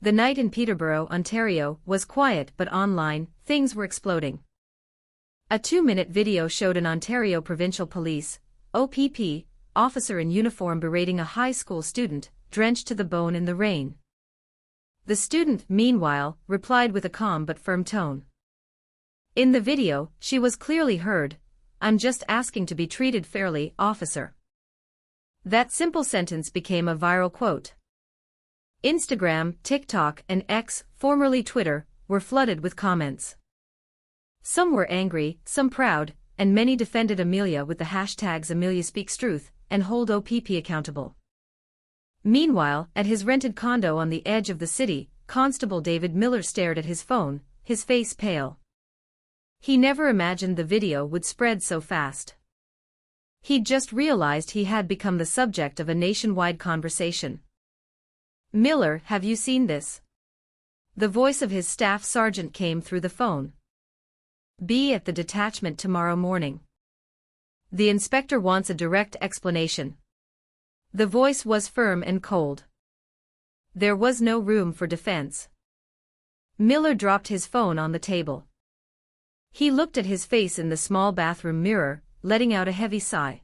The night in Peterborough, Ontario, was quiet, but online, things were exploding. A 2-minute video showed an Ontario Provincial Police (OPP) officer in uniform berating a high school student, drenched to the bone in the rain. The student, meanwhile, replied with a calm but firm tone. In the video, she was clearly heard, "I'm just asking to be treated fairly, officer." That simple sentence became a viral quote. Instagram, TikTok, and X, formerly Twitter, were flooded with comments. Some were angry, some proud, and many defended Amelia with the hashtags #AmeliaSpeaksTruth and hold OPP accountable. Meanwhile, at his rented condo on the edge of the city, Constable David Miller stared at his phone, his face pale. He never imagined the video would spread so fast. He'd just realized he had become the subject of a nationwide conversation. "Miller, have you seen this?" The voice of his staff sergeant came through the phone. "Be at the detachment tomorrow morning. The inspector wants a direct explanation." The voice was firm and cold. There was no room for defense. Miller dropped his phone on the table. He looked at his face in the small bathroom mirror, letting out a heavy sigh.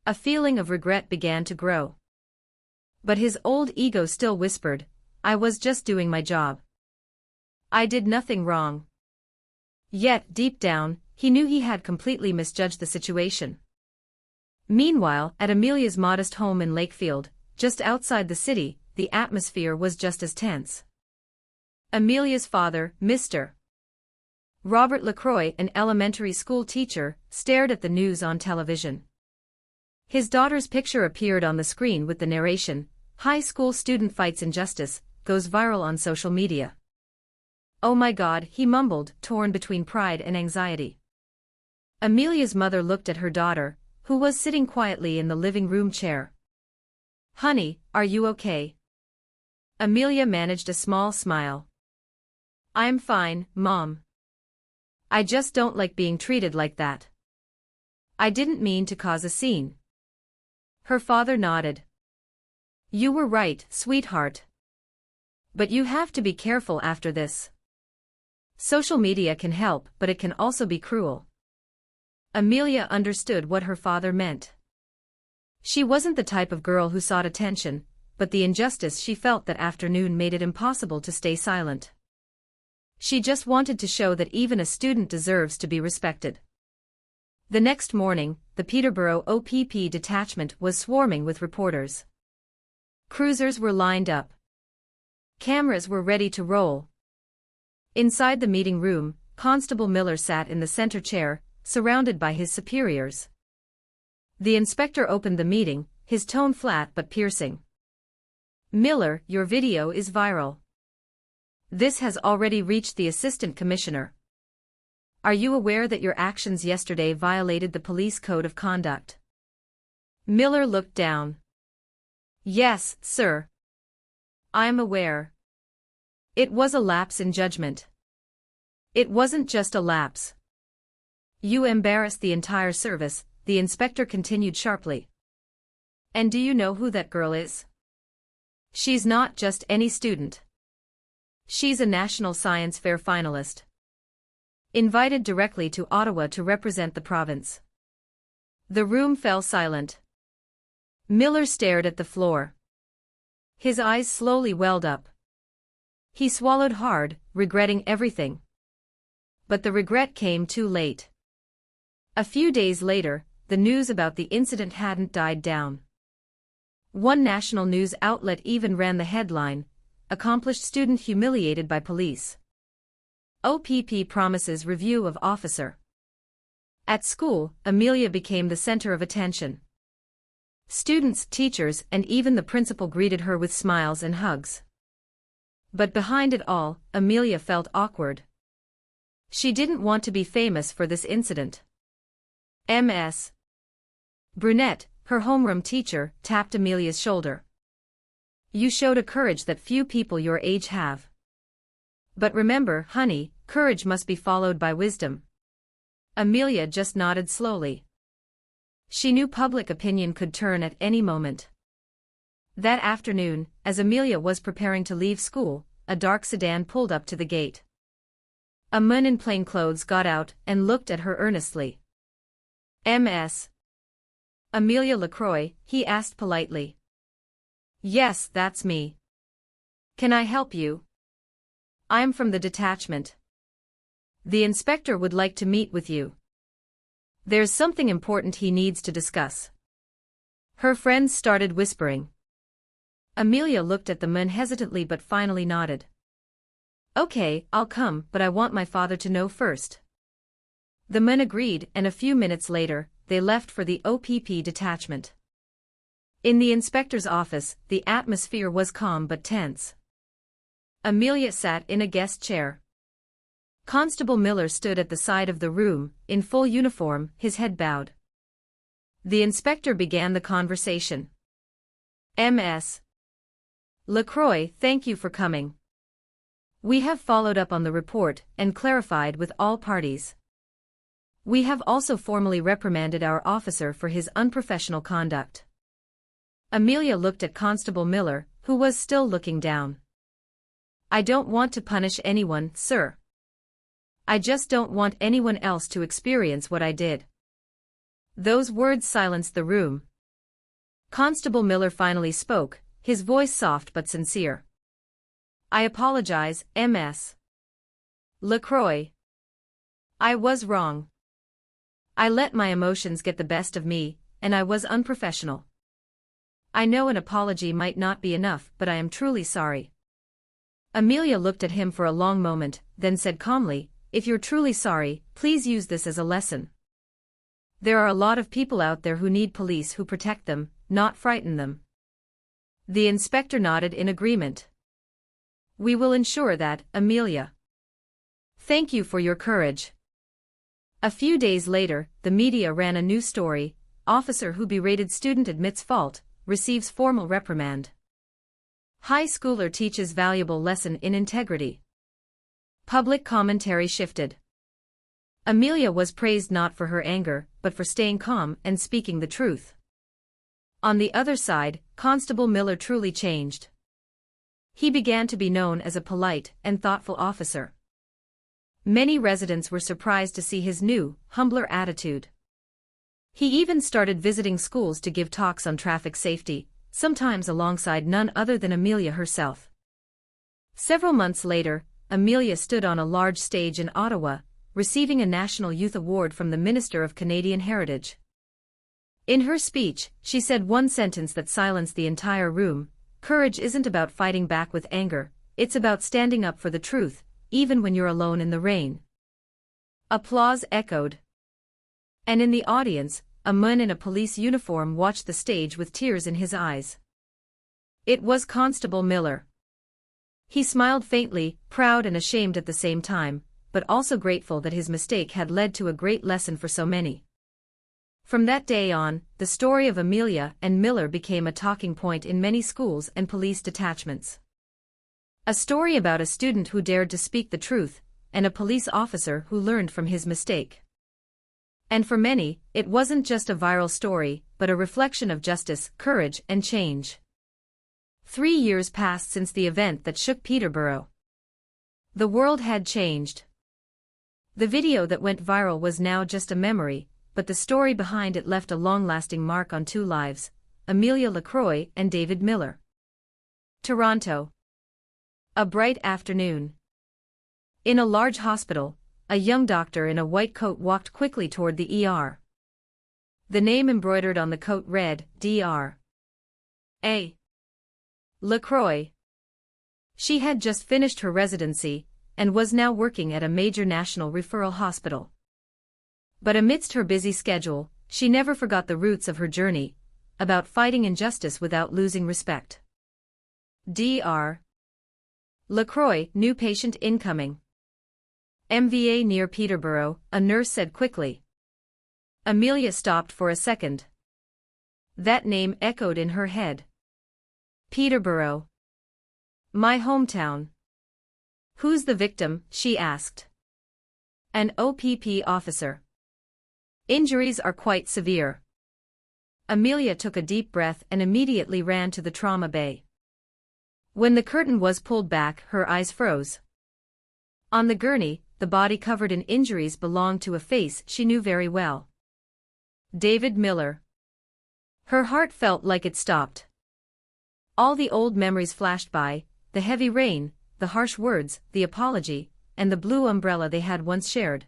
A feeling of regret began to grow. But his old ego still whispered, "I was just doing my job. I did nothing wrong." Yet, deep down, he knew he had completely misjudged the situation. Meanwhile, at Amelia's modest home in Lakefield, just outside the city, the atmosphere was just as tense. Amelia's father, Mr. Robert LaCroix, an elementary school teacher, stared at the news on television. His daughter's picture appeared on the screen with the narration, "High school student fights injustice, goes viral on social media." "Oh my God," he mumbled, torn between pride and anxiety. Amelia's mother looked at her daughter, who was sitting quietly in the living room chair. "Honey, are you okay?" Amelia managed a small smile. "I'm fine, Mom. I just don't like being treated like that. I didn't mean to cause a scene." Her father nodded. "You were right, sweetheart. But you have to be careful after this. Social media can help, but it can also be cruel." Amelia understood what her father meant. She wasn't the type of girl who sought attention, but the injustice she felt that afternoon made it impossible to stay silent. She just wanted to show that even a student deserves to be respected. The next morning, the Peterborough OPP detachment was swarming with reporters. Cruisers were lined up. Cameras were ready to roll. Inside the meeting room, Constable Miller sat in the center chair, surrounded by his superiors. The inspector opened the meeting, his tone flat but piercing. "Miller, your video is viral. This has already reached the assistant commissioner. Are you aware that your actions yesterday violated the police code of conduct?" Miller looked down. "Yes, sir. I'm aware. It was a lapse in judgment." "It wasn't just a lapse. You embarrassed the entire service," the inspector continued sharply. "And do you know who that girl is? She's not just any student. She's a National Science Fair finalist. Invited directly to Ottawa to represent the province." The room fell silent. Miller stared at the floor. His eyes slowly welled up. He swallowed hard, regretting everything. But the regret came too late. A few days later, the news about the incident hadn't died down. One national news outlet even ran the headline, "Accomplished student humiliated by police. OPP promises review of officer." At school, Amelia became the center of attention. Students, teachers, and even the principal greeted her with smiles and hugs. But behind it all, Amelia felt awkward. She didn't want to be famous for this incident. Ms. Brunette, her homeroom teacher, tapped Amelia's shoulder. "You showed a courage that few people your age have. But remember, honey, courage must be followed by wisdom." Amelia just nodded slowly. She knew public opinion could turn at any moment. That afternoon, as Amelia was preparing to leave school, a dark sedan pulled up to the gate. A man in plain clothes got out and looked at her earnestly. "Ms. Amelia LaCroix," he asked politely. "Yes, that's me. Can I help you?" "I'm from the detachment. The inspector would like to meet with you. There's something important he needs to discuss." Her friends started whispering. Amelia looked at the man hesitantly but finally nodded. "Okay, I'll come, but I want my father to know first." The man agreed, and a few minutes later, they left for the OPP detachment. In the inspector's office, the atmosphere was calm but tense. Amelia sat in a guest chair. Constable Miller stood at the side of the room, in full uniform, his head bowed. The inspector began the conversation. "Ms. LaCroix, thank you for coming. We have followed up on the report and clarified with all parties. We have also formally reprimanded our officer for his unprofessional conduct." Amelia looked at Constable Miller, who was still looking down. "I don't want to punish anyone, sir. I just don't want anyone else to experience what I did." Those words silenced the room. Constable Miller finally spoke, his voice soft but sincere. "I apologize, Ms. LaCroix. I was wrong. I let my emotions get the best of me, and I was unprofessional. I know an apology might not be enough, but I am truly sorry." Amelia looked at him for a long moment, then said calmly, "If you're truly sorry, please use this as a lesson. There are a lot of people out there who need police who protect them, not frighten them." The inspector nodded in agreement. "We will ensure that, Amelia. Thank you for your courage." A few days later, the media ran a new story: "Officer who berated student admits fault, receives formal reprimand. High schooler teaches valuable lesson in integrity." Public commentary shifted. Amelia was praised not for her anger, but for staying calm and speaking the truth. On the other side, Constable Miller truly changed. He began to be known as a polite and thoughtful officer. Many residents were surprised to see his new, humbler attitude. He even started visiting schools to give talks on traffic safety, sometimes alongside none other than Amelia herself. Several months later, Amelia stood on a large stage in Ottawa, receiving a National Youth Award from the Minister of Canadian Heritage. In her speech, she said one sentence that silenced the entire room: "Courage isn't about fighting back with anger, it's about standing up for the truth, even when you're alone in the rain." Applause echoed. And in the audience, a man in a police uniform watched the stage with tears in his eyes. It was Constable Miller. He smiled faintly, proud and ashamed at the same time, but also grateful that his mistake had led to a great lesson for so many. From that day on, the story of Amelia and Miller became a talking point in many schools and police detachments. A story about a student who dared to speak the truth, and a police officer who learned from his mistake. And for many, it wasn't just a viral story, but a reflection of justice, courage, and change. 3 years passed since the event that shook Peterborough. The world had changed. The video that went viral was now just a memory, but the story behind it left a long-lasting mark on two lives: Amelia LaCroix and David Miller. Toronto. A bright afternoon. In a large hospital, a young doctor in a white coat walked quickly toward the ER. The name embroidered on the coat read, Dr. A. LaCroix. She had just finished her residency, and was now working at a major national referral hospital. But amidst her busy schedule, she never forgot the roots of her journey, about fighting injustice without losing respect. Dr. LaCroix, new patient incoming. MVA near Peterborough, a nurse said quickly. Amelia stopped for a second. That name echoed in her head. Peterborough. My hometown. Who's the victim? She asked. An OPP officer. Injuries are quite severe. Amelia took a deep breath and immediately ran to the trauma bay. When the curtain was pulled back, her eyes froze. On the gurney, the body covered in injuries belonged to a face she knew very well. David Miller. Her heart felt like it stopped. All the old memories flashed by, the heavy rain, the harsh words, the apology, and the blue umbrella they had once shared.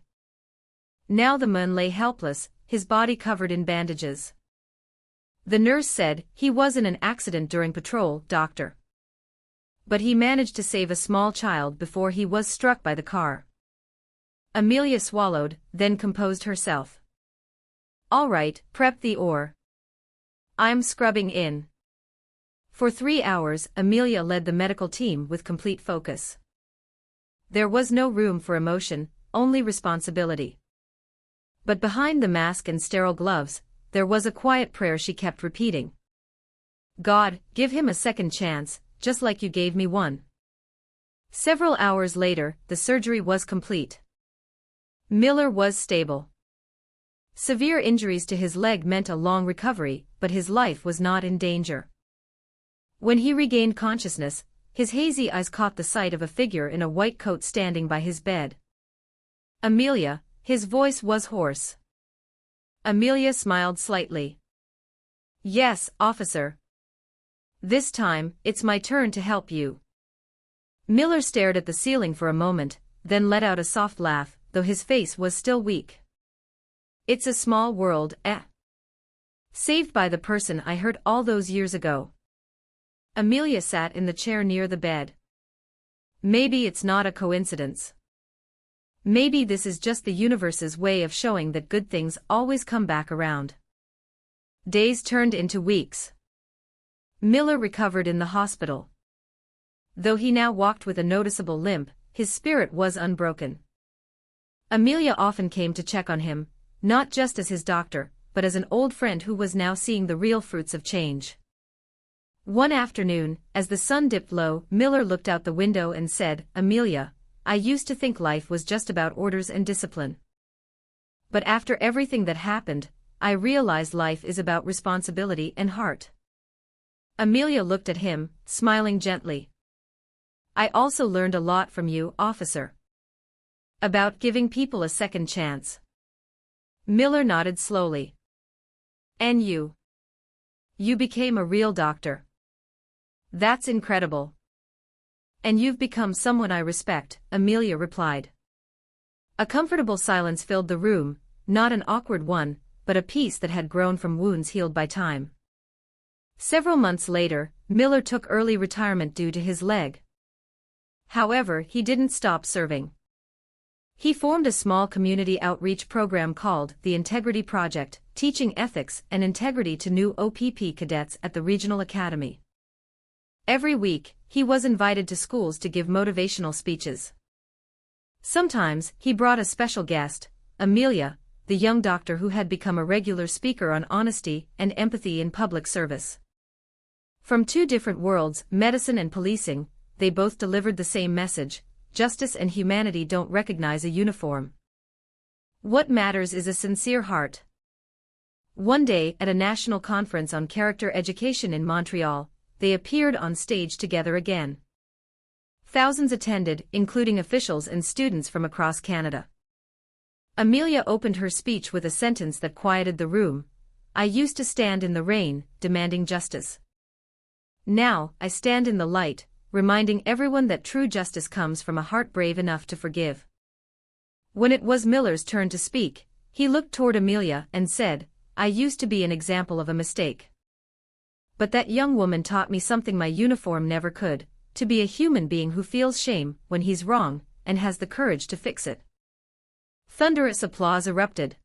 Now the man lay helpless, his body covered in bandages. The nurse said, "He was in an accident during patrol, doctor. But he managed to save a small child before he was struck by the car." Amelia swallowed, then composed herself. "All right, prep the ore. I'm scrubbing in." For 3 hours, Amelia led the medical team with complete focus. There was no room for emotion, only responsibility. But behind the mask and sterile gloves, there was a quiet prayer she kept repeating. "God, give him a second chance, just like you gave me one." Several hours later, the surgery was complete. Miller was stable. Severe injuries to his leg meant a long recovery, but his life was not in danger. When he regained consciousness, his hazy eyes caught the sight of a figure in a white coat standing by his bed. "Amelia," his voice was hoarse. Amelia smiled slightly. "Yes, officer. This time, it's my turn to help you." Miller stared at the ceiling for a moment, then let out a soft laugh, though his face was still weak. "It's a small world, eh? Saved by the person I hurt all those years ago." Amelia sat in the chair near the bed. "Maybe it's not a coincidence. Maybe this is just the universe's way of showing that good things always come back around." Days turned into weeks. Miller recovered in the hospital. Though he now walked with a noticeable limp, his spirit was unbroken. Amelia often came to check on him, not just as his doctor, but as an old friend who was now seeing the real fruits of change. One afternoon, as the sun dipped low, Miller looked out the window and said, "Amelia, I used to think life was just about orders and discipline. But after everything that happened, I realized life is about responsibility and heart." Amelia looked at him, smiling gently. "I also learned a lot from you, officer. About giving people a second chance." Miller nodded slowly. "And you? You became a real doctor. That's incredible. And you've become someone I respect," Amelia replied. A comfortable silence filled the room, not an awkward one, but a peace that had grown from wounds healed by time. Several months later, Miller took early retirement due to his leg. However, he didn't stop serving. He formed a small community outreach program called the Integrity Project, teaching ethics and integrity to new OPP cadets at the regional academy. Every week, he was invited to schools to give motivational speeches. Sometimes, he brought a special guest, Amelia, the young doctor who had become a regular speaker on honesty and empathy in public service. From two different worlds, medicine and policing, they both delivered the same message: justice and humanity don't recognize a uniform. What matters is a sincere heart. One day, at a national conference on character education in Montreal, they appeared on stage together again. Thousands attended, including officials and students from across Canada. Amelia opened her speech with a sentence that quieted the room: "I used to stand in the rain, demanding justice. Now, I stand in the light, reminding everyone that true justice comes from a heart brave enough to forgive." When it was Miller's turn to speak, he looked toward Amelia and said, "I used to be an example of a mistake. But that young woman taught me something my uniform never could, to be a human being who feels shame when he's wrong, and has the courage to fix it." Thunderous applause erupted.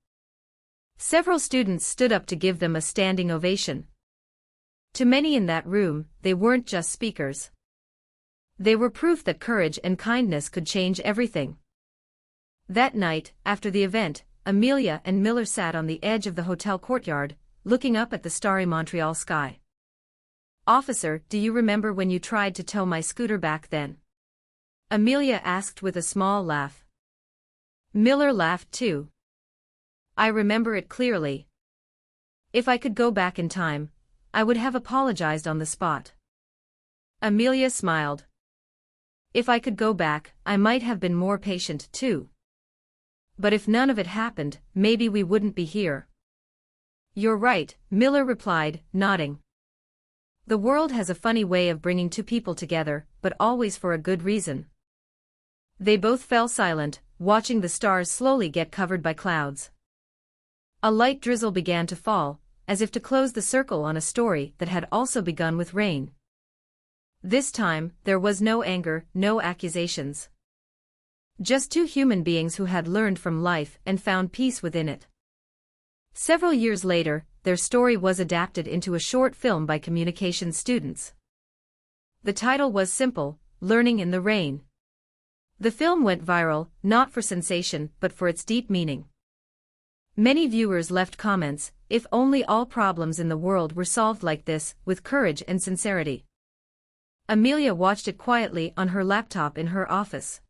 Several students stood up to give them a standing ovation. To many in that room, they weren't just speakers. They were proof that courage and kindness could change everything. That night, after the event, Amelia and Miller sat on the edge of the hotel courtyard, looking up at the starry Montreal sky. "Officer, do you remember when you tried to tow my scooter back then?" Amelia asked with a small laugh. Miller laughed too. "I remember it clearly. If I could go back in time, I would have apologized on the spot. Amelia smiled. If I could go back, I might have been more patient, too. But if none of it happened, maybe we wouldn't be here. You're right, Miller replied, nodding. The world has a funny way of bringing two people together, but always for a good reason. They both fell silent, watching the stars slowly get covered by clouds. A light drizzle began to fall, as if to close the circle on a story that had also begun with rain. This time, there was no anger, no accusations. Just two human beings who had learned from life and found peace within it. Several years later, their story was adapted into a short film by communications students. The title was simple, Learning in the Rain. The film went viral, not for sensation but for its deep meaning. Many viewers left comments, if only all problems in the world were solved like this, with courage and sincerity. Amelia watched it quietly on her laptop in her office.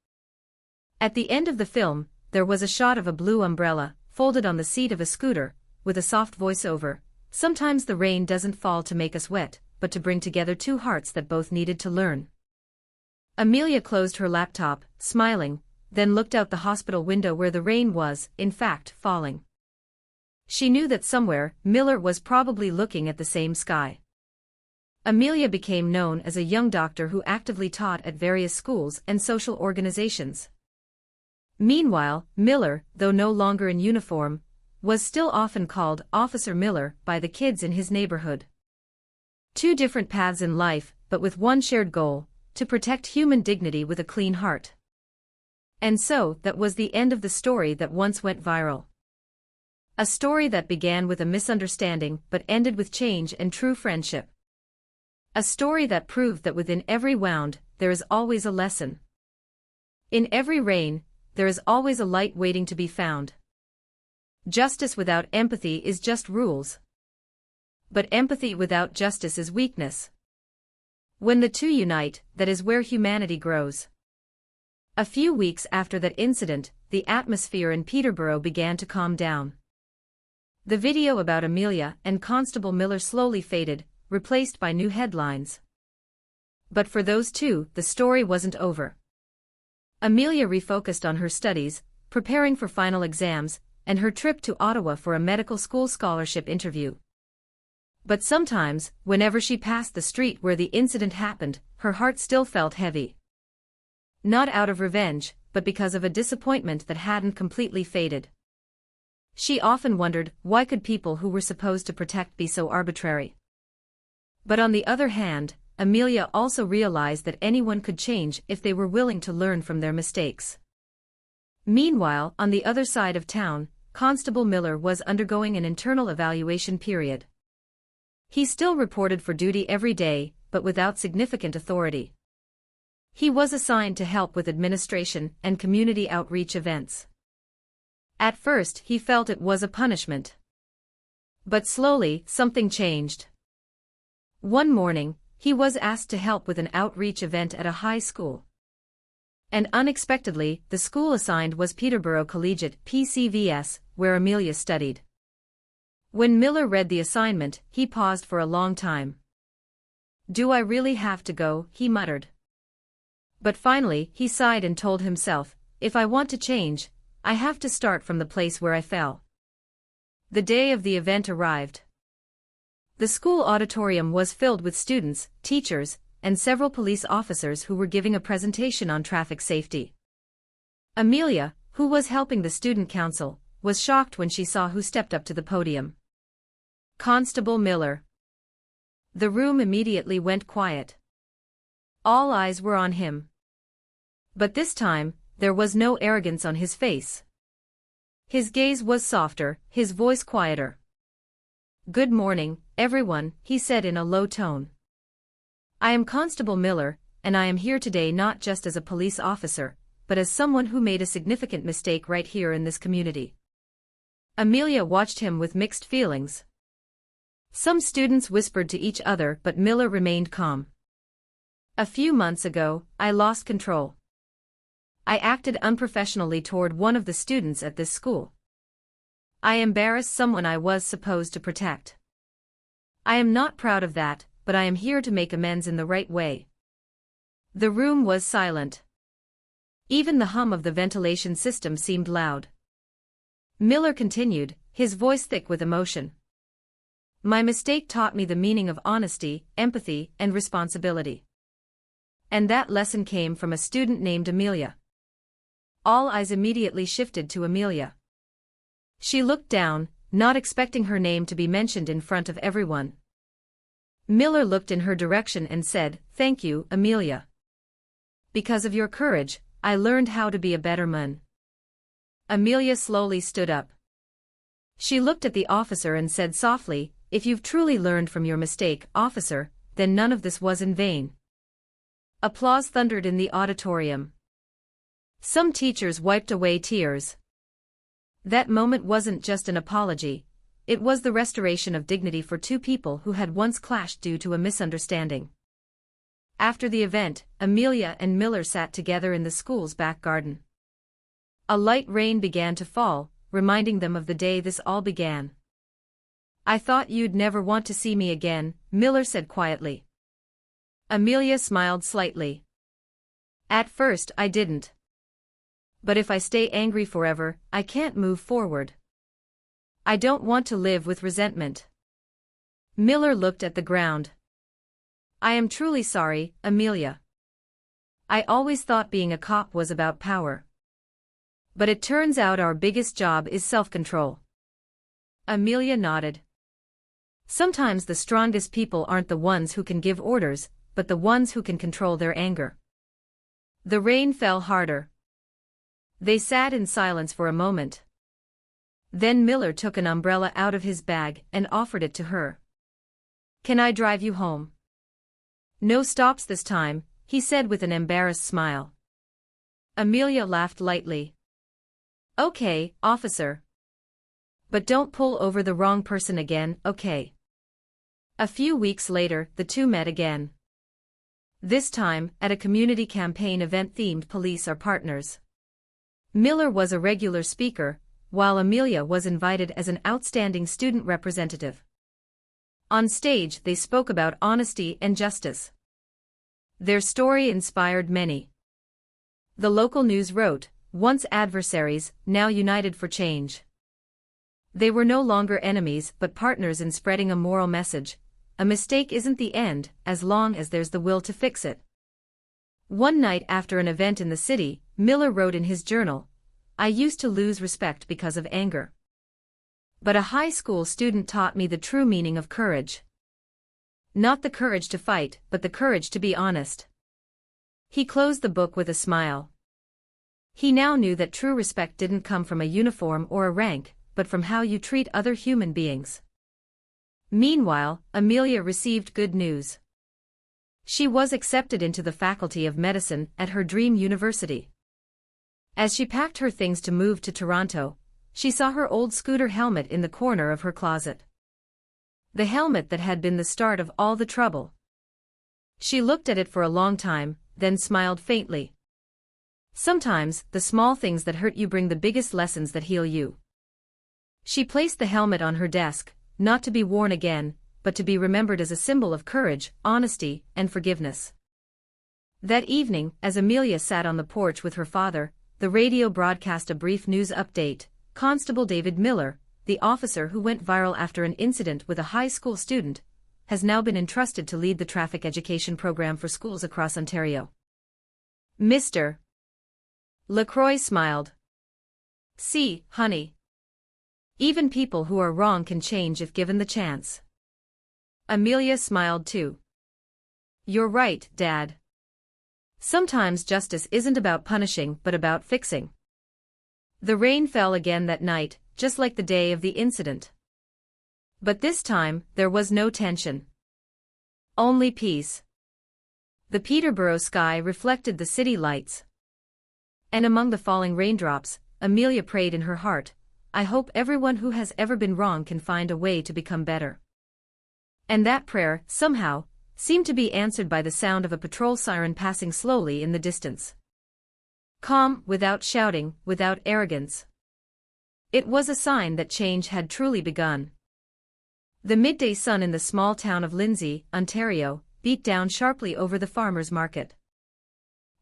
At the end of the film, there was a shot of a blue umbrella, folded on the seat of a scooter, with a soft voiceover. Sometimes the rain doesn't fall to make us wet, but to bring together two hearts that both needed to learn. Amelia closed her laptop, smiling, then looked out the hospital window where the rain was, in fact, falling. She knew that somewhere, Miller was probably looking at the same sky. Amelia became known as a young doctor who actively taught at various schools and social organizations. Meanwhile, Miller, though no longer in uniform, was still often called Officer Miller by the kids in his neighborhood. Two different paths in life, but with one shared goal, to protect human dignity with a clean heart. And so, that was the end of the story that once went viral. A story that began with a misunderstanding but ended with change and true friendship. A story that proved that within every wound, there is always a lesson. In every rain, there is always a light waiting to be found. Justice without empathy is just rules. But empathy without justice is weakness. When the two unite, that is where humanity grows. A few weeks after that incident, the atmosphere in Peterborough began to calm down. The video about Amelia and Constable Miller slowly faded, replaced by new headlines. But for those two, the story wasn't over. Amelia refocused on her studies, preparing for final exams, and her trip to Ottawa for a medical school scholarship interview. But sometimes, whenever she passed the street where the incident happened, her heart still felt heavy. Not out of revenge, but because of a disappointment that hadn't completely faded. She often wondered, why could people who were supposed to protect be so arbitrary? But on the other hand, Amelia also realized that anyone could change if they were willing to learn from their mistakes. Meanwhile, on the other side of town, Constable Miller was undergoing an internal evaluation period. He still reported for duty every day, but without significant authority. He was assigned to help with administration and community outreach events. At first, he felt it was a punishment. But slowly, something changed. One morning, he was asked to help with an outreach event at a high school. And unexpectedly, the school assigned was Peterborough Collegiate (PCVS), where Amelia studied. When Miller read the assignment, he paused for a long time. "Do I really have to go?" he muttered. But finally, he sighed and told himself, "If I want to change, I have to start from the place where I fell." The day of the event arrived. The school auditorium was filled with students, teachers, and several police officers who were giving a presentation on traffic safety. Amelia, who was helping the student council, was shocked when she saw who stepped up to the podium. Constable Miller. The room immediately went quiet. All eyes were on him. But this time, there was no arrogance on his face. His gaze was softer, his voice quieter. "Good morning, everyone," he said in a low tone. "I am Constable Miller, and I am here today not just as a police officer, but as someone who made a significant mistake right here in this community." Amelia watched him with mixed feelings. Some students whispered to each other, but Miller remained calm. "A few months ago, I lost control. I acted unprofessionally toward one of the students at this school. I embarrassed someone I was supposed to protect. I am not proud of that, but I am here to make amends in the right way." The room was silent. Even the hum of the ventilation system seemed loud. Miller continued, his voice thick with emotion. "My mistake taught me the meaning of honesty, empathy, and responsibility. And that lesson came from a student named Amelia." All eyes immediately shifted to Amelia. She looked down, not expecting her name to be mentioned in front of everyone. Miller looked in her direction and said, "Thank you, Amelia. Because of your courage, I learned how to be a better man." Amelia slowly stood up. She looked at the officer and said softly, "If you've truly learned from your mistake, officer, then none of this was in vain." Applause thundered in the auditorium. Some teachers wiped away tears. That moment wasn't just an apology, it was the restoration of dignity for two people who had once clashed due to a misunderstanding. After the event, Amelia and Miller sat together in the school's back garden. A light rain began to fall, reminding them of the day this all began. "I thought you'd never want to see me again," Miller said quietly. Amelia smiled slightly. "At first I didn't. But if I stay angry forever, I can't move forward. I don't want to live with resentment." Miller looked at the ground. "I am truly sorry, Amelia. I always thought being a cop was about power. But it turns out our biggest job is self-control." Amelia nodded. "Sometimes the strongest people aren't the ones who can give orders, but the ones who can control their anger." The rain fell harder. They sat in silence for a moment. Then Miller took an umbrella out of his bag and offered it to her. "Can I drive you home?" "No stops this time," he said with an embarrassed smile. Amelia laughed lightly. "Okay, officer. But don't pull over the wrong person again, okay?" A few weeks later, the two met again. This time, at a community campaign event themed Police Are Partners. Miller was a regular speaker, while Amelia was invited as an outstanding student representative. On stage, they spoke about honesty and justice. Their story inspired many. The local news wrote, "Once adversaries, now united for change." They were no longer enemies but partners in spreading a moral message. A mistake isn't the end, as long as there's the will to fix it. One night after an event in the city, Miller wrote in his journal, "I used to lose respect because of anger. But a high school student taught me the true meaning of courage. Not the courage to fight, but the courage to be honest." He closed the book with a smile. He now knew that true respect didn't come from a uniform or a rank, but from how you treat other human beings. Meanwhile, Amelia received good news. She was accepted into the Faculty of Medicine at her dream university. As she packed her things to move to Toronto, she saw her old scooter helmet in the corner of her closet. The helmet that had been the start of all the trouble. She looked at it for a long time, then smiled faintly. Sometimes, the small things that hurt you bring the biggest lessons that heal you. She placed the helmet on her desk, not to be worn again, but to be remembered as a symbol of courage, honesty, and forgiveness. That evening, as Amelia sat on the porch with her father, the radio broadcast a brief news update. Constable David Miller, the officer who went viral after an incident with a high school student, has now been entrusted to lead the traffic education program for schools across Ontario. Mr. LaCroix smiled. "See, honey. Even people who are wrong can change if given the chance." Amelia smiled too. "You're right, Dad. Sometimes justice isn't about punishing but about fixing." The rain fell again that night, just like the day of the incident. But this time, there was no tension. Only peace. The Peterborough sky reflected the city lights. And among the falling raindrops, Amelia prayed in her heart, "I hope everyone who has ever been wrong can find a way to become better." And that prayer, somehow, seemed to be answered by the sound of a patrol siren passing slowly in the distance. Calm, without shouting, without arrogance. It was a sign that change had truly begun. The midday sun in the small town of Lindsay, Ontario, beat down sharply over the farmers' market.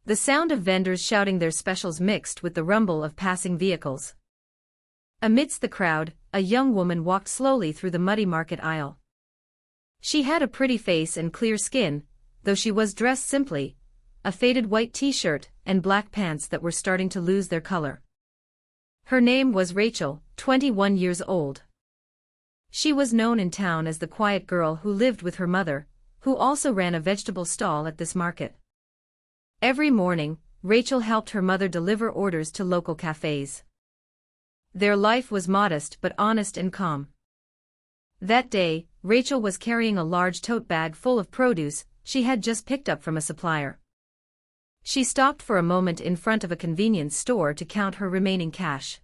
The sound of vendors shouting their specials mixed with the rumble of passing vehicles. Amidst the crowd, a young woman walked slowly through the muddy market aisle. She had a pretty face and clear skin, though she was dressed simply, a faded white t-shirt and black pants that were starting to lose their color. Her name was Rachel, 21 years old. She was known in town as the quiet girl who lived with her mother, who also ran a vegetable stall at this market. Every morning, Rachel helped her mother deliver orders to local cafes. Their life was modest but honest and calm. That day, Rachel was carrying a large tote bag full of produce she had just picked up from a supplier. She stopped for a moment in front of a convenience store to count her remaining cash.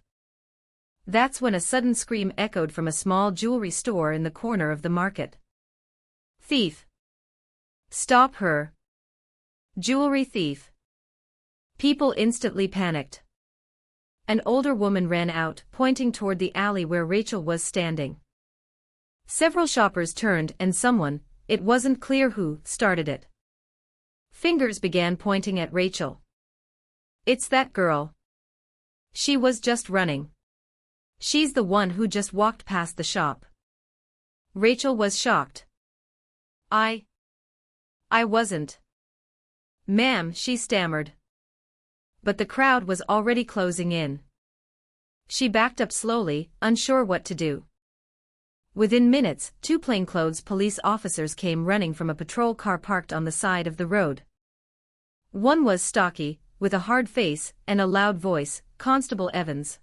That's when a sudden scream echoed from a small jewelry store in the corner of the market. "Thief! Stop her! Jewelry thief!" People instantly panicked. An older woman ran out, pointing toward the alley where Rachel was standing. Several shoppers turned and someone, it wasn't clear who, started it. Fingers began pointing at Rachel. "It's that girl. She was just running. She's the one who just walked past the shop." Rachel was shocked. I wasn't. "Ma'am," she stammered. But the crowd was already closing in. She backed up slowly, unsure what to do. Within minutes, 2 plainclothes police officers came running from a patrol car parked on the side of the road. One was stocky, with a hard face and a loud voice, Constable Evans.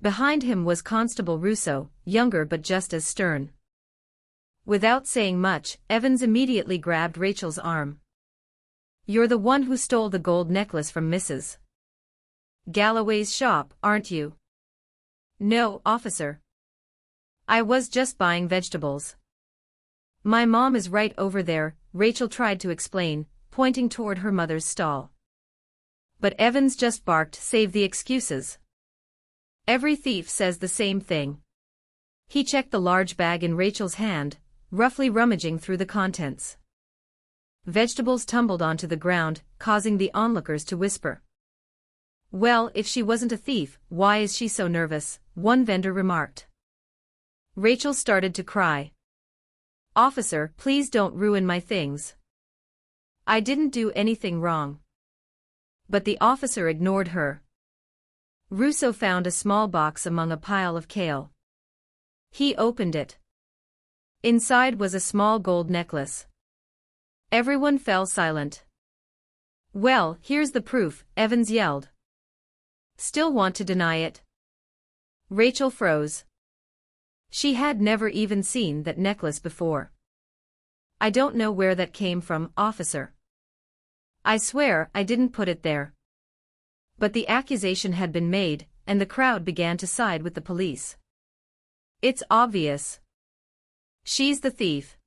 Behind him was Constable Russo, younger but just as stern. Without saying much, Evans immediately grabbed Rachel's arm. "You're the one who stole the gold necklace from Mrs. Galloway's shop, aren't you?" "No, officer. I was just buying vegetables. My mom is right over there," Rachel tried to explain, pointing toward her mother's stall. But Evans just barked, "Save the excuses. Every thief says the same thing." He checked the large bag in Rachel's hand, roughly rummaging through the contents. Vegetables tumbled onto the ground, causing the onlookers to whisper. "Well, if she wasn't a thief, why is she so nervous?" one vendor remarked. Rachel started to cry. "Officer, please don't ruin my things. I didn't do anything wrong." But the officer ignored her. Russo found a small box among a pile of kale. He opened it. Inside was a small gold necklace. Everyone fell silent. "Well, here's the proof," Evans yelled. "Still want to deny it?" Rachel froze. She had never even seen that necklace before. "I don't know where that came from, officer. I swear I didn't put it there." But the accusation had been made, and the crowd began to side with the police. "It's obvious. She's the thief.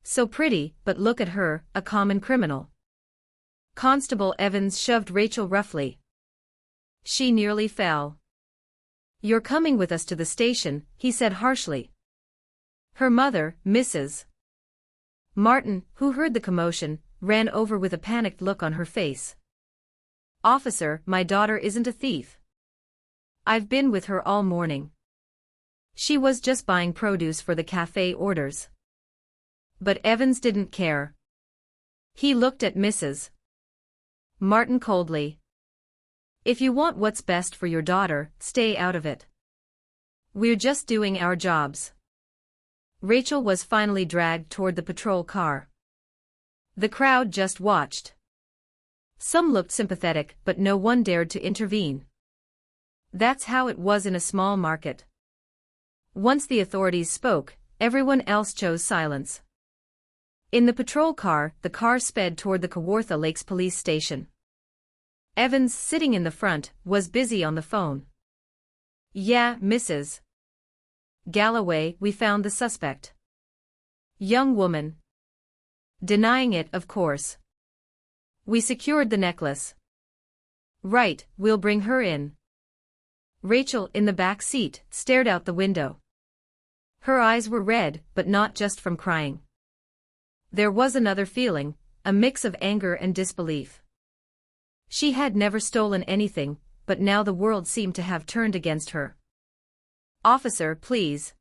So pretty, but look at her, a common criminal." Constable Evans shoved Rachel roughly. She nearly fell. "You're coming with us to the station," he said harshly. Her mother, Mrs. Martin, who heard the commotion, ran over with a panicked look on her face. "Officer, my daughter isn't a thief. I've been with her all morning. She was just buying produce for the cafe orders." But Evans didn't care. He looked at Mrs. Martin coldly. "If you want what's best for your daughter, stay out of it. We're just doing our jobs." Rachel was finally dragged toward the patrol car. The crowd just watched. Some looked sympathetic, but no one dared to intervene. That's how it was in a small market. Once the authorities spoke, everyone else chose silence. In the patrol car, the car sped toward the Kawartha Lakes police station. Evans, sitting in the front, was busy on the phone. "Yeah, Mrs. Galloway, we found the suspect." "Young woman." "Denying it, of course." "We secured the necklace." "Right, we'll bring her in." Rachel, in the back seat, stared out the window. Her eyes were red, but not just from crying. There was another feeling, a mix of anger and disbelief. She had never stolen anything, but now the world seemed to have turned against her. "Officer, please.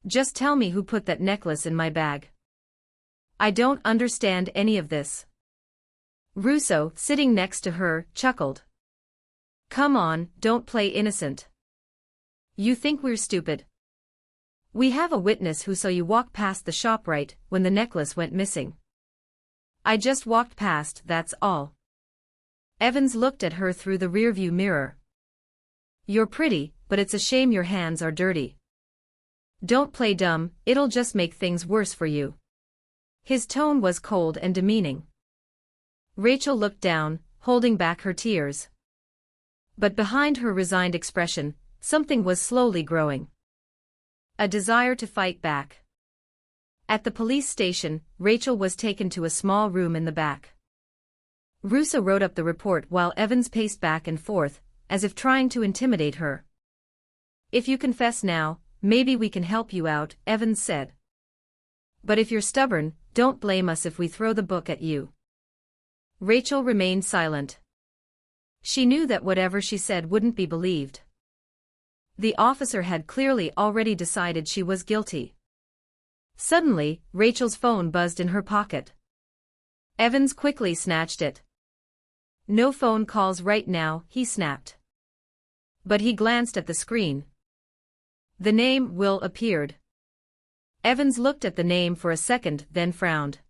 Just tell me who put that necklace in my bag. I don't understand any of this." Russo, sitting next to her, chuckled. "Come on, don't play innocent. You think we're stupid? We have a witness who saw you walk past the shop right when the necklace went missing." "I just walked past, that's all." Evans looked at her through the rearview mirror. "You're pretty, but it's a shame your hands are dirty. Don't play dumb, it'll just make things worse for you." His tone was cold and demeaning. Rachel looked down, holding back her tears. But behind her resigned expression, something was slowly growing. A desire to fight back. At the police station, Rachel was taken to a small room in the back. Russo wrote up the report while Evans paced back and forth, as if trying to intimidate her. "If you confess now, maybe we can help you out," Evans said. "But if you're stubborn, don't blame us if we throw the book at you." Rachel remained silent. She knew that whatever she said wouldn't be believed. The officer had clearly already decided she was guilty. Suddenly, Rachel's phone buzzed in her pocket. Evans quickly snatched it. "No phone calls right now," he snapped. But he glanced at the screen. The name Will appeared. Evans looked at the name for a second, then frowned.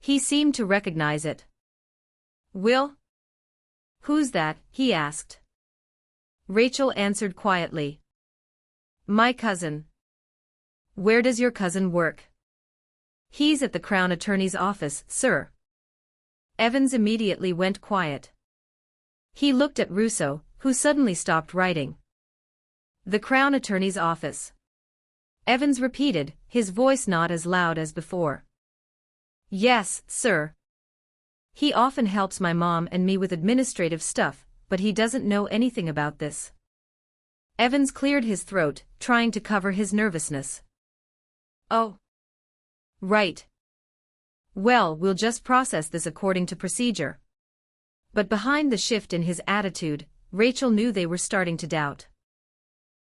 He seemed to recognize it. "Will? Who's that?" he asked. Rachel answered quietly. "My cousin." "Where does your cousin work?" "He's at the Crown Attorney's office, sir." Evans immediately went quiet. He looked at Russo, who suddenly stopped writing. "The Crown Attorney's office." Evans repeated, his voice not as loud as before. "Yes, sir. He often helps my mom and me with administrative stuff, but he doesn't know anything about this." Evans cleared his throat, trying to cover his nervousness. "Oh. Right. Well, we'll just process this according to procedure." But behind the shift in his attitude, Rachel knew they were starting to doubt.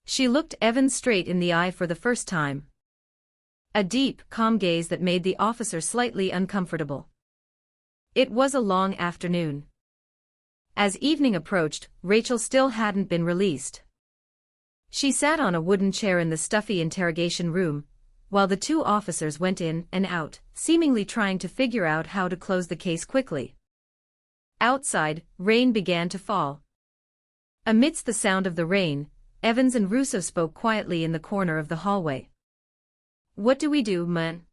She looked Evans straight in the eye for the first time. A deep, calm gaze that made the officer slightly uncomfortable. It was a long afternoon. As evening approached, Rachel still hadn't been released. She sat on a wooden chair in the stuffy interrogation room, while the two officers went in and out, seemingly trying to figure out how to close the case quickly. Outside, rain began to fall. Amidst the sound of the rain, Evans and Russo spoke quietly in the corner of the hallway. "What do we do, man?"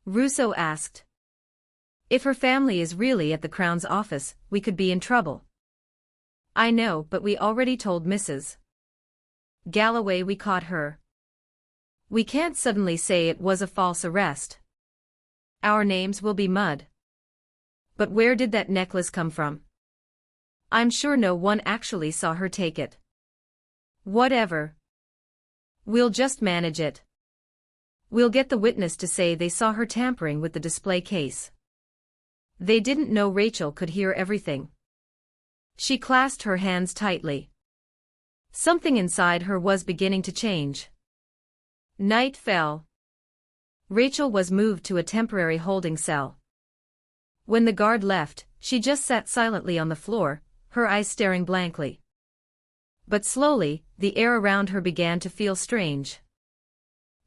Russo asked. "If her family is really at the Crown's office, we could be in trouble." "I know, but we already told Mrs. Galloway we caught her. We can't suddenly say it was a false arrest. Our names will be mud." "But where did that necklace come from?" "I'm sure no one actually saw her take it." "Whatever. We'll just manage it. We'll get the witness to say they saw her tampering with the display case." They didn't know Rachel could hear everything. She clasped her hands tightly. Something inside her was beginning to change. Night fell. Rachel was moved to a temporary holding cell. When the guard left, she just sat silently on the floor, her eyes staring blankly. But slowly, the air around her began to feel strange.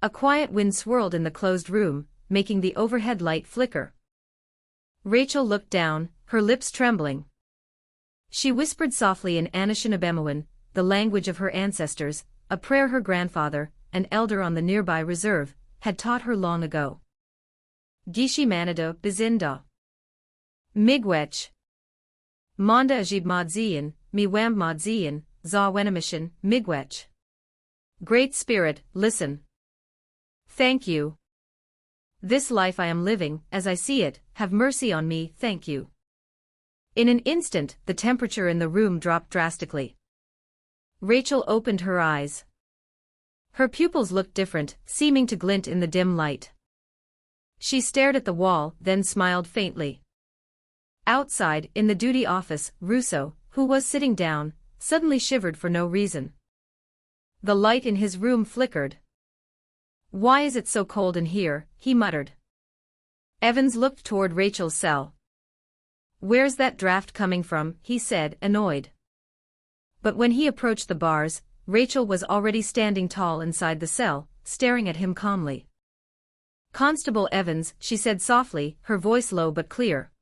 A quiet wind swirled in the closed room, making the overhead light flicker. Rachel looked down, her lips trembling. She whispered softly in Anishinaabemowan, the language of her ancestors, a prayer her grandfather, an elder on the nearby reserve, had taught her long ago. Gishi Manado Bizinda. Migwech. Manda Ajib Madzian, Miwam Madzian, Za Wenamishin, Migwech. Great Spirit, listen. Thank you. This life I am living, as I see it, have mercy on me, thank you. In an instant, the temperature in the room dropped drastically. Rachel opened her eyes. Her pupils looked different, seeming to glint in the dim light. She stared at the wall, then smiled faintly. Outside, in the duty office, Russo, who was sitting down, suddenly shivered for no reason. The light in his room flickered. "Why is it so cold in here?" he muttered. Evans looked toward Rachel's cell. "Where's that draft coming from?" he said, annoyed. But when he approached the bars, Rachel was already standing tall inside the cell, staring at him calmly. "Constable Evans," she said softly, her voice low but clear,